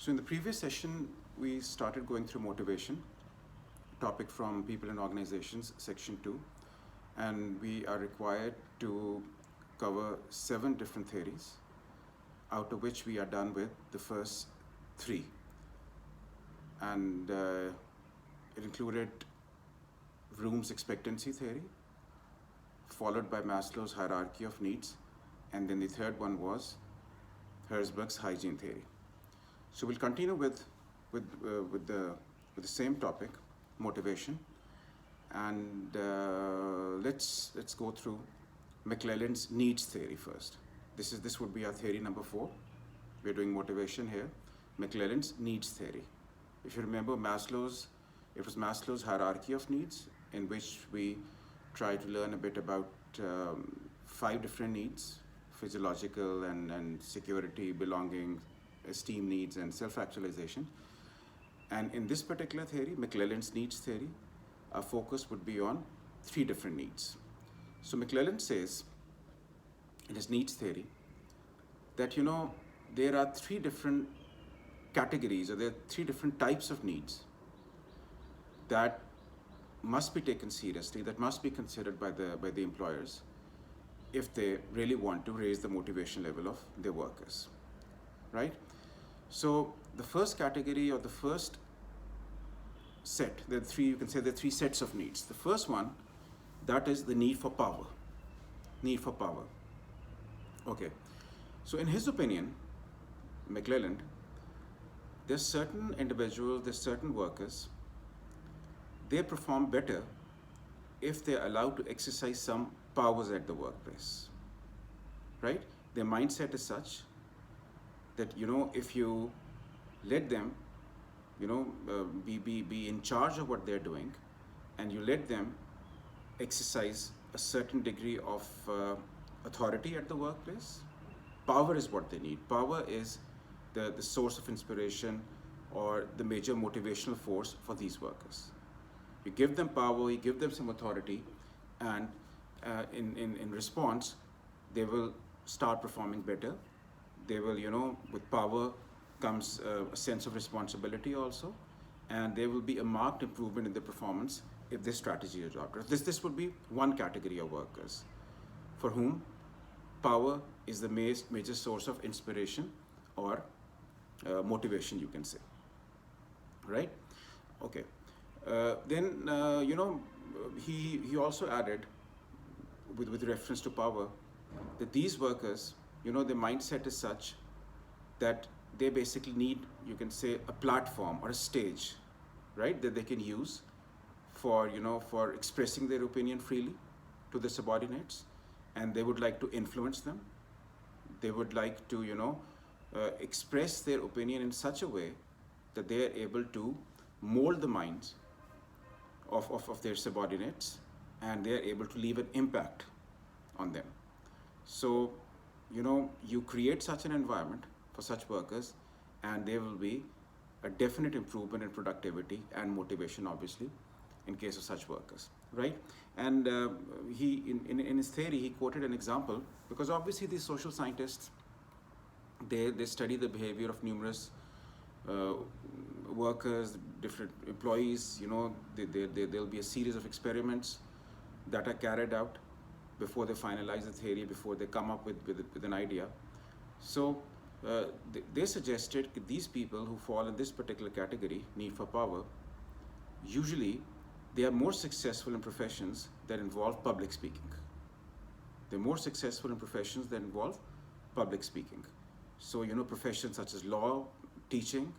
So in the previous session, we started going through motivation, topic from People and Organizations, section 2, and we are required to cover 7 different theories, out of which we are done with the first 3. And it included Room's expectancy theory, followed by Maslow's hierarchy of needs, and then the third one was Herzberg's hygiene theory. So we'll continue with the same topic, motivation, and let's go through McClelland's needs theory first. This would be our theory number 4. We're doing motivation here. McClelland's needs theory. If you remember it was Maslow's hierarchy of needs, in which we try to learn a bit about 5 different needs: physiological and security, belonging, esteem needs, and self-actualization. And in this particular theory, McClelland's needs theory, our focus would be on 3 different needs. So McClelland says in his needs theory that there are 3 different categories, or there are 3 different types of needs that must be taken seriously, that must be considered by the employers if they really want to raise the motivation level of their workers, right? So the first category, or the first set, there are 3, you can say there are 3 sets of needs. The first one, that is the need for power. Need for power. Okay. So in his opinion, McClelland, there's certain individuals, there's certain workers, they perform better if they're allowed to exercise some powers at the workplace, right? Their mindset is such that if you let them be in charge of what they're doing, and you let them exercise a certain degree of authority at the workplace, power is what they need. Power is the source of inspiration or the major motivational force for these workers. You give them power, you give them some authority, and in response, they will start performing better. They will, with power comes a sense of responsibility also, and there will be a marked improvement in their performance if this strategy is adopted. This would be one category of workers for whom power is the major source of inspiration or motivation, you can say, right? Okay. Then he also added, with reference to power, that these workers, their mindset is such that they basically need, you can say, a platform or a stage, right, that they can use for expressing their opinion freely to the subordinates, and they would like to influence them. They would like to express their opinion in such a way that they are able to mold the minds of their subordinates, and they are able to leave an impact on them. So you create such an environment for such workers, and there will be a definite improvement in productivity and motivation, obviously, in case of such workers, right? And he in his theory, he quoted an example, because obviously these social scientists, they study the behavior of numerous workers, different employees. There'll be a series of experiments that are carried out before they finalize the theory, before they come up with an idea. So they suggested that these people who fall in this particular category, need for power, usually they are more successful in professions that involve public speaking. They're more successful in professions that involve public speaking. So professions such as law, teaching,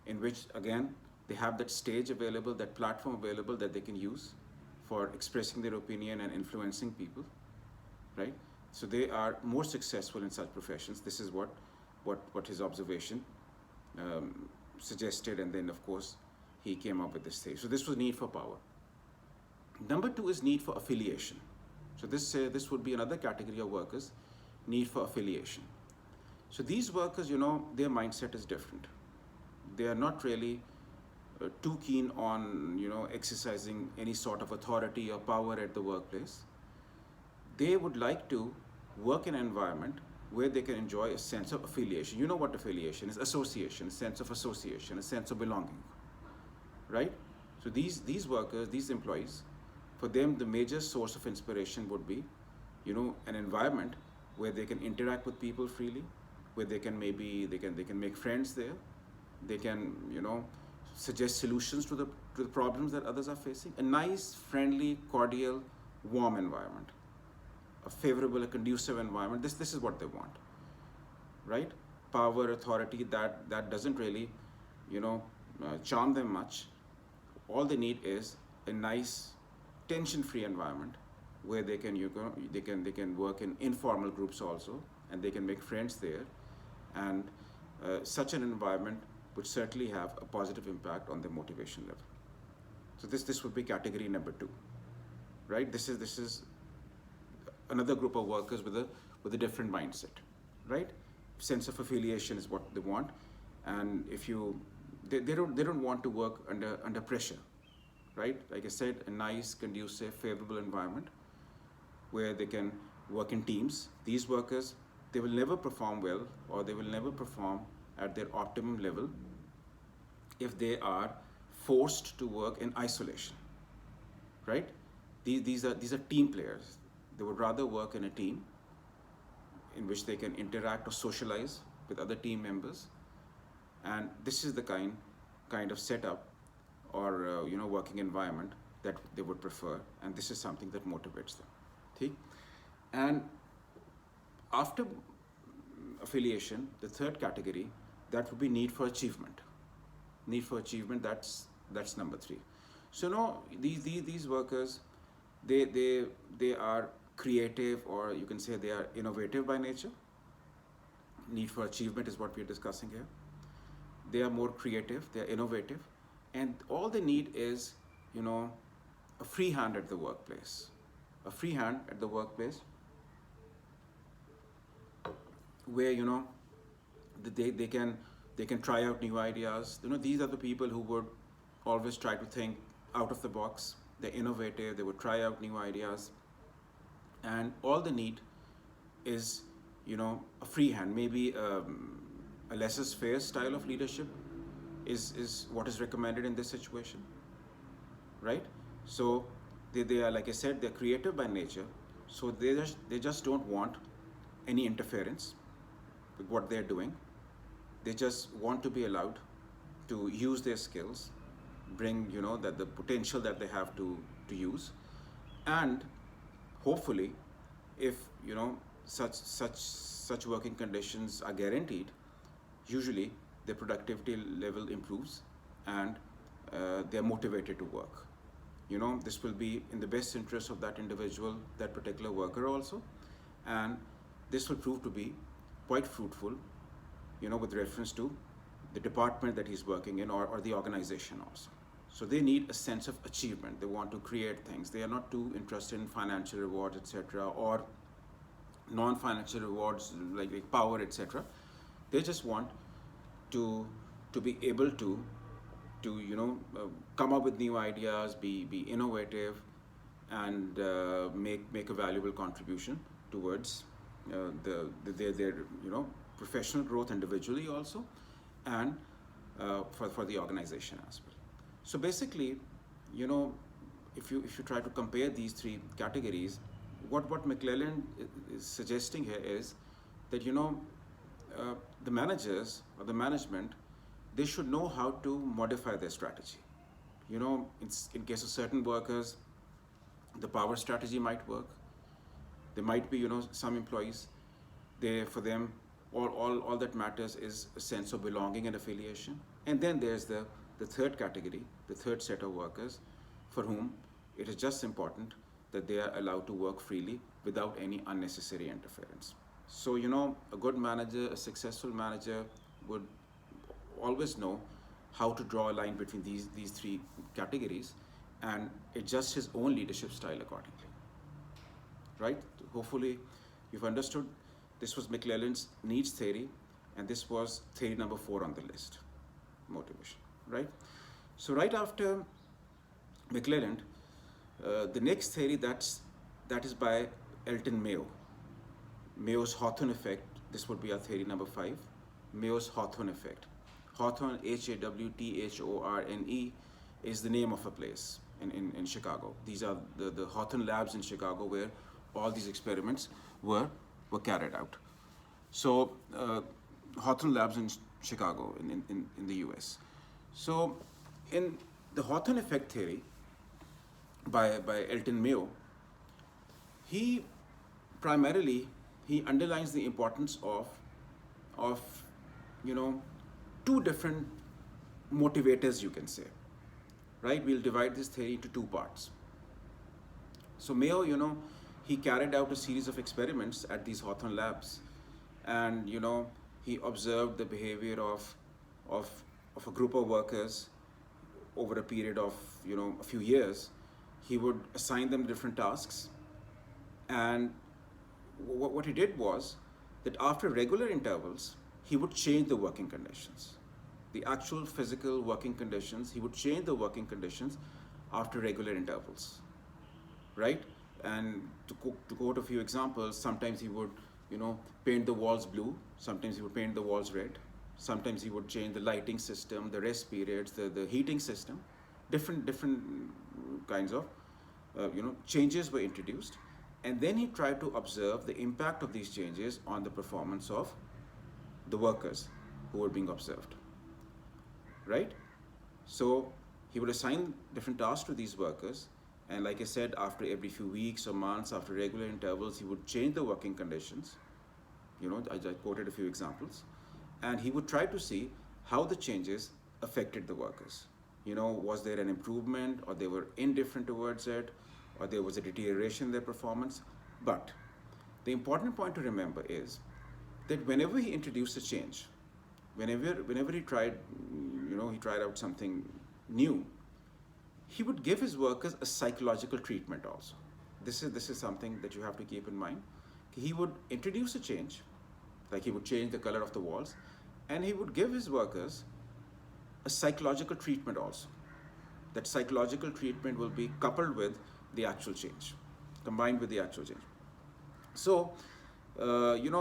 in which again they have that stage available, that platform available that they can use for expressing their opinion and influencing people, right? So they are more successful in such professions. This is what his observation suggested, and then of course he came up with this theory. So this was need for power. Number 2 is need for affiliation. So this would be another category of workers, need for affiliation. So these workers, their mindset is different. They are not really too keen on exercising any sort of authority or power at the workplace. They would like to work in an environment where they can enjoy a sense of affiliation. You know what affiliation is? Association, a sense of association, a sense of belonging, right? So these workers, these employees, for them the major source of inspiration would be, an environment where they can interact with people freely, where they can maybe they can make friends there, they can suggest solutions to the problems that others are facing. A nice, friendly, cordial, warm environment, a favorable, a conducive environment. This is what they want, right? Power, authority, that doesn't really, charm them much. All they need is a nice, tension-free environment where they can work in informal groups also, and they can make friends there, and such an environment would certainly have a positive impact on their motivation level. So this would be category number 2, right? This is another group of workers with a different mindset, right? Sense of affiliation is what they want, and if you they don't want to work under pressure, right? Like I said, a nice, conducive, favorable environment where they can work in teams. These workers, they will never perform well, or they will never perform at their optimum level if they are forced to work in isolation, right? These are team players. They would rather work in a team in which they can interact or socialize with other team members, and this is the kind of setup or working environment that they would prefer, and this is something that motivates them. Okay? And after affiliation, the third category, that would be need for achievement. Need for achievement, that's number 3. So now these workers, they are creative, or you can say they are innovative by nature. Need for achievement is what we are discussing here. They are more creative, they are innovative, and all they need is a free hand at the workplace. A free hand at the workplace where they can try out new ideas. These are the people who would always try to think out of the box. They're innovative, they would try out new ideas, and all they need is a free hand. Maybe a laissez-faire style of leadership is what is recommended in this situation, right? So they are, like I said, they're creative by nature, so they just don't want any interference with what they're doing. They just want to be allowed to use their skills, bring that the potential that they have to use, and hopefully, if such working conditions are guaranteed, usually their productivity level improves, and they're motivated to work. This will be in the best interest of that individual, that particular worker also, and this will prove to be quite fruitful, with reference to the department that he's working in, or the organization also. So they need a sense of achievement. They want to create things. They are not too interested in financial rewards, etc., or non-financial rewards like power, etc. They just want to be able to come up with new ideas, be innovative, and make a valuable contribution towards their professional growth individually also, and for the organization as well. So basically, if you try to compare these 3 categories, what McClelland is suggesting here is that the managers or the management, they should know how to modify their strategy. In case of certain workers, the power strategy might work. There might be some employees, for them all that matters is a sense of belonging and affiliation. And then there's the third category, the third set of workers, for whom it is just important that they are allowed to work freely without any unnecessary interference. So a good manager, a successful manager, would always know how to draw a line between these 3 categories and adjust his own leadership style accordingly, right? Hopefully you've understood. This was McClelland's needs theory, and this was theory number 4 on the list, motivation, right? So right after McClelland, the next theory that is by Elton Mayo. Mayo's Hawthorne effect This would be our theory number 5, Mayo's Hawthorne effect. Hawthorne, Hawthorne, is the name of a place in Chicago. These are the Hawthorne labs in Chicago where all these experiments were carried out. So, Hawthorne labs in Chicago, in the US. So, in the Hawthorne effect theory by Elton Mayo, he primarily he underlines the importance of you know two different motivators, you can say, right? We'll divide this theory into two parts. So Mayo, he carried out a series of experiments at these Hawthorne labs, and he observed the behavior of a group of workers over a period of a few years. He would assign them different tasks, and what he did was that after regular intervals, he would change the working conditions, the actual physical working conditions. He would change the working conditions after regular intervals, right? And to quote a few examples, sometimes he would paint the walls blue, sometimes he would paint the walls red, sometimes he would change the lighting system, the rest periods, the heating system. Different kinds of changes were introduced, and then he tried to observe the impact of these changes on the performance of the workers who were being observed, right? So he would assign different tasks to these workers, and like I said, after every few weeks or months, after regular intervals, he would change the working conditions. I quoted a few examples, and he would try to see how the changes affected the workers. Was there an improvement, or they were indifferent towards it, or there was a deterioration in their performance? But the important point to remember is that whenever he introduced a change, whenever he tried, he tried out something new, he would give his workers a psychological treatment also. This is something that you have to keep in mind. He would introduce a change, like he would change the color of the walls, and he would give his workers a psychological treatment also. That psychological treatment will be coupled with the actual change, combined with the actual change. So,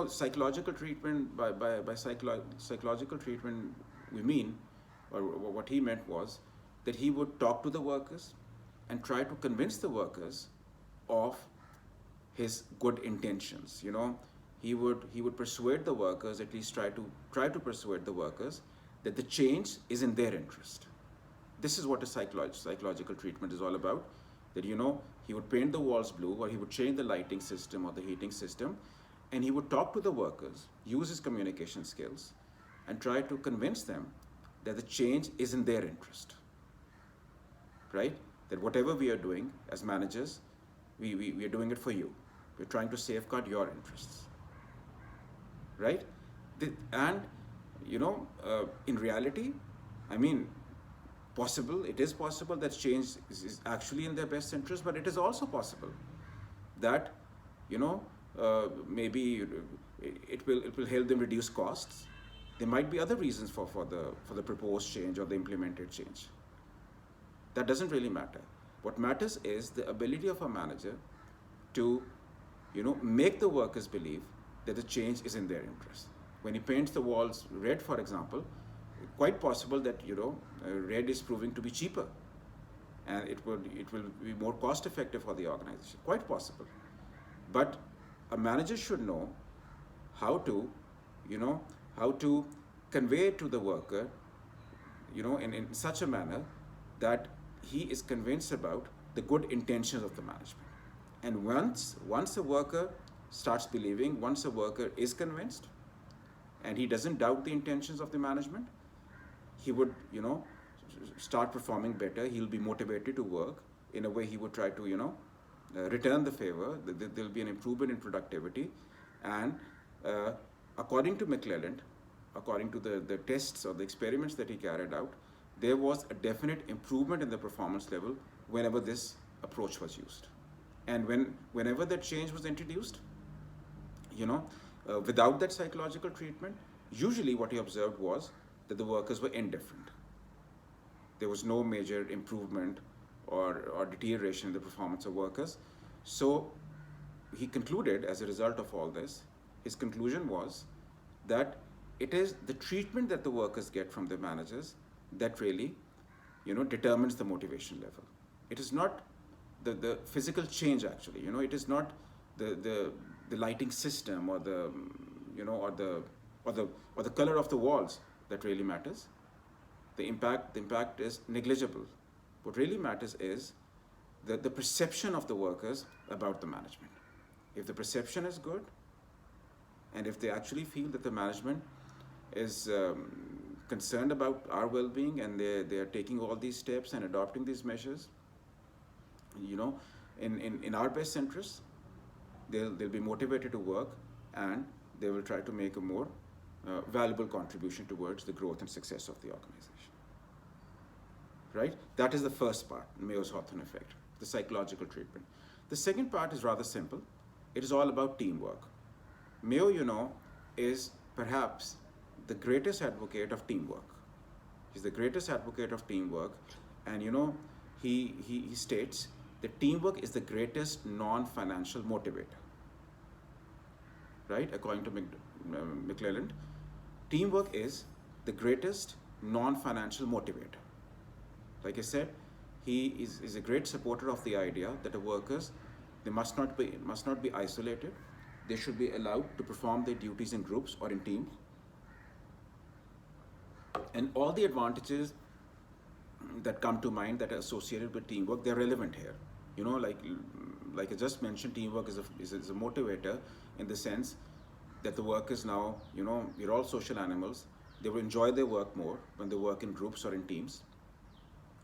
psychological treatment, by psychological treatment, we mean, or what he meant was, that he would talk to the workers and try to convince the workers of his good intentions. He would persuade the workers, at least try to persuade the workers that the change is in their interest. This is what a psychological treatment is all about. That he would paint the walls blue, or he would change the lighting system or the heating system, and he would talk to the workers, use his communication skills, and try to convince them that the change is in their interest, right? That whatever we are doing as managers, we are doing it for you. We're trying to safeguard your interests, right? And in reality, it is possible that change is actually in their best interest, but it is also possible that maybe it will help them reduce costs. There might be other reasons for the proposed change or the implemented change. That doesn't really matter. What matters is the ability of a manager to make the workers believe that the change is in their interest. When he paints the walls red, for example, quite possible that red is proving to be cheaper, and it will be more cost effective for the organization. Quite possible. But a manager should know how to convey to the worker in such a manner that he is convinced about the good intentions of the management. And once a worker starts believing, once a worker is convinced, and he doesn't doubt the intentions of the management, he would start performing better. He'll be motivated to work. In a way, he would try to return the favor. There'll be an improvement in productivity. And according to McClelland, according to the tests or the experiments that he carried out, there was a definite improvement in the performance level whenever this approach was used. And whenever that change was introduced, without that psychological treatment, usually what he observed was that the workers were indifferent. There was no major improvement or deterioration in the performance of workers. So he concluded, as a result of all this, his conclusion was that it is the treatment that the workers get from their managers that really, determines the motivation level. It is not the physical change actually. It is not the lighting system or the or the color of the walls that really matters. The impact is negligible. What really matters is the perception of the workers about the management. If the perception is good, and if they actually feel that the management is concerned about our well-being, and they are taking all these steps and adopting these measures, in our best interests, they'll be motivated to work, and they will try to make a more valuable contribution towards the growth and success of the organization. Right? That is the first part, Mayo's Hawthorne effect, the psychological treatment. The second part is rather simple. It is all about teamwork. Mayo, is perhaps the greatest advocate of teamwork. He's the greatest advocate of teamwork, and he states that teamwork is the greatest non-financial motivator. Right? According to McClelland, teamwork is the greatest non-financial motivator. Like I said, he is a great supporter of the idea that the workers, they must not be isolated. They should be allowed to perform their duties in groups or in teams. And all the advantages that come to mind that are associated with teamwork, they're relevant here. Like I just mentioned, teamwork is a motivator in the sense that the workers now, we're all social animals. They will enjoy their work more when they work in groups or in teams,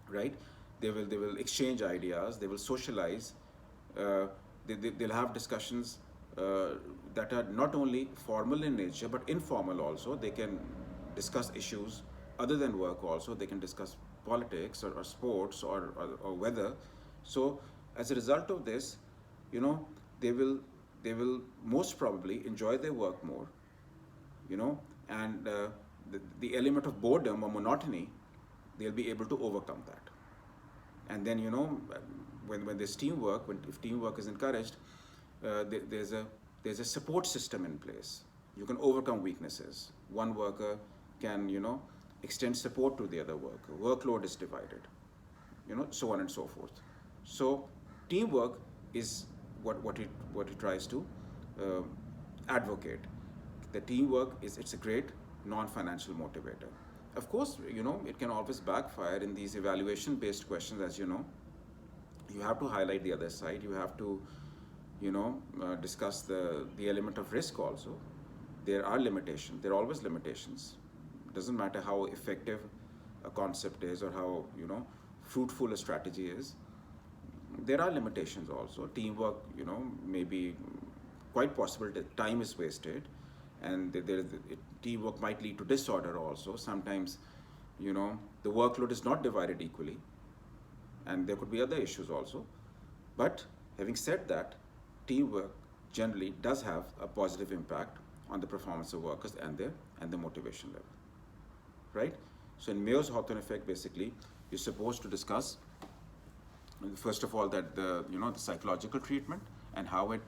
right? They will exchange ideas. They will socialize. They'll have discussions that are not only formal in nature but informal also. They can discuss issues other than work also. They can discuss politics or sports or weather. So as a result of this, they will most probably enjoy their work more, and the element of boredom or monotony, they'll be able to overcome that. And then, when there's teamwork, if teamwork is encouraged, there's a support system in place. You can overcome weaknesses. One worker can, extend support to the other worker. Workload is divided, so on and so forth. So teamwork is what it tries to advocate. The teamwork it's a great non-financial motivator. Of course, it can always backfire in these evaluation-based questions. As you have to highlight the other side. You have to, discuss the element of risk also. There are limitations. There are always limitations. It doesn't matter how effective a concept is or how, fruitful a strategy is. There are limitations also. Teamwork, may be quite possible that time is wasted, and teamwork might lead to disorder also. Sometimes, the workload is not divided equally, and there could be other issues also. But having said that, teamwork generally does have a positive impact on the performance of workers and the motivation level, right? So in Mayo's Hawthorne effect, basically, you're supposed to discuss, first of all, that the psychological treatment and how it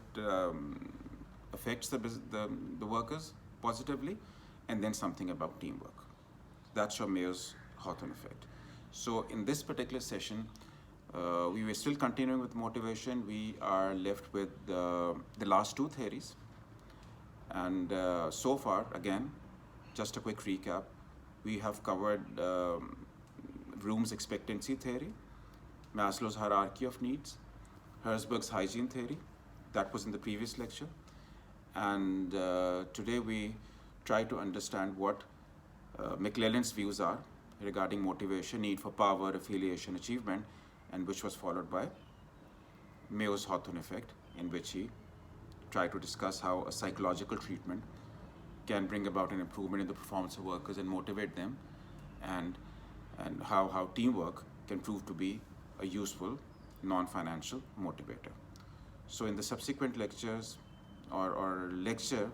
affects the workers positively, and then something about teamwork. That's your Mayo's Hawthorne effect. So in this particular session, we were still continuing with motivation. We are left with the last two theories. And so far, again, just a quick recap, we have covered Bloom's expectancy theory, Maslow's hierarchy of needs, Herzberg's hygiene theory. That was in the previous lecture. And today we try to understand what McClelland's views are regarding motivation, need for power, affiliation, achievement, and which was followed by Mayo's Hawthorne effect, in which he tried to discuss how a psychological treatment can bring about an improvement in the performance of workers and motivate them, and how teamwork can prove to be a useful non-financial motivator. So in the subsequent lectures or lecture,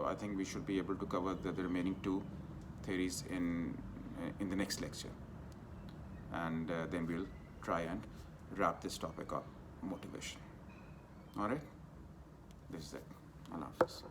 I think we should be able to cover the remaining two theories in the next lecture, and then we'll try and wrap this topic up, motivation. All right, this is it. Allah Hafiz.